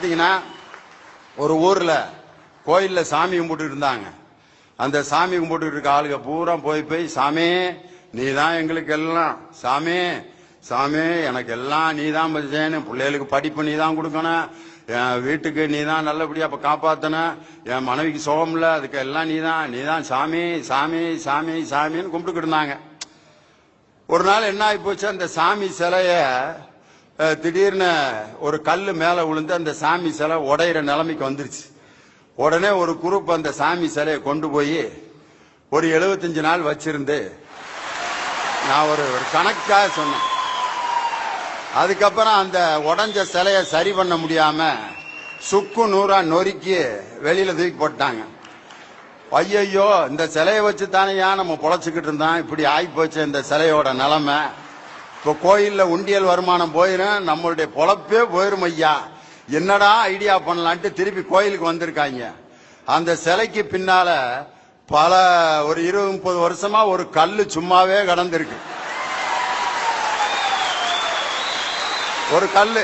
பாத்தீங்கன்னா ஒரு ஊர்ல கோயில்ல சாமி கும்பிட்டு இருந்தாங்க. அந்த சாமி கும்பிட்டு இருக்க ஆளுங்க பூரா போய் சாமி நீதான் எங்களுக்கு எல்லாம், சாமி சாமி எனக்கு எல்லாம் நீதான் செய்யணும், பிள்ளைகளுக்கு படிப்பு நீதான் கொடுக்கணும், என் வீட்டுக்கு நீதான் நல்லபடியா அப்ப காப்பாத்தணும், என் மனைவிக்கு சுகம் இல்ல அதுக்கு எல்லாம் நீதான் சாமி சாமி சாமி சாமின்னு கும்பிட்டுக்கிட்டு இருந்தாங்க. ஒரு நாள் என்ன ஆகி போச்சு, அந்த சாமி சிலைய திடீர்னு ஒரு கல்லு மேல விழுந்து அந்த சாமி சிலை உடையிற நிலைமைக்கு வந்துருச்சு. உடனே ஒரு குரூப் அந்த சாமி சிலையை கொண்டு போய் ஒரு 75 நாள் வச்சிருந்து நான் ஒரு கணக்காக சொன்னேன். அதுக்கப்புறம் அந்த உடஞ்ச சிலைய சரி பண்ண முடியாம சுக்கு நூறா நொறுக்கி வெளியில தூக்கி போட்டாங்க. ஐயோ இந்த சிலையை வச்சு தானேயா நம்ம பொழைச்சுக்கிட்டு இருந்தான், இப்படி ஆகி போச்சு இந்த சிலையோட நிலைமை. இப்போ கோயில்ல உண்டியல் வருமானம் போயிரும், நம்மளுடைய பொழப்பே போயிரும் ஐயா, என்னடா ஐடியா பண்ணலான்ட்டு திருப்பி கோயிலுக்கு வந்திருக்காங்க. அந்த சிலைக்கு பின்னால பல ஒரு 20-30 வருஷமா ஒரு கல்லு சும்மாவே கடந்திருக்கு. ஒரு கல்லு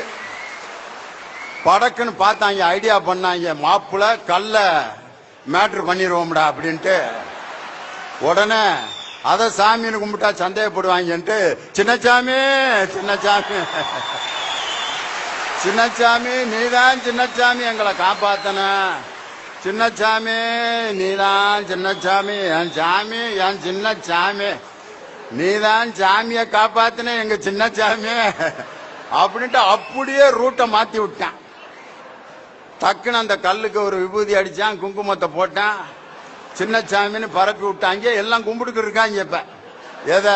படக்குன்னு பார்த்தாங்க, ஐடியா பண்ணாங்க, மாப்புல கல்ல மேட்ரு பண்ணிடுவோம்டா அப்படின்ட்டு. உடனே அத சாமின்னு கும்பிட்டா சந்தேகப்படுவாங்கன்ட்டு சின்னசாமி சின்னசாமி சின்னசாமி நீதான் சின்னசாமி எங்களை காப்பாத்தன, சின்னசாமி நீதான் சின்னசாமி என் சாமி என் சின்னசாமி நீதான் சாமிய காப்பாத்தின எங்க சின்னசாமி அப்படின்ட்டு அப்படியே ரூட்டை மாத்தி விட்டான். டக்குன்னு அந்த கல்லுக்கு ஒரு விபூதி அடிச்சான், குங்குமத்தை போட்டான், சின்னசாமின்னு பரப்பி விட்டாங்க. எல்லாம் கும்பிட்டுக்கு இருக்காங்க. இப்ப எத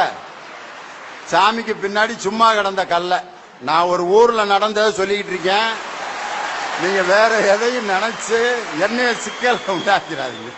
சாமிக்கு பின்னாடி சும்மா கிடந்த கல்ல நான் ஒரு ஊர்ல நடந்ததை சொல்லிக்கிட்டு இருக்கேன். நீங்க வேற எதையும் நினைச்சு என்னைய சிக்கல் உண்டாக்கிறாதீங்க.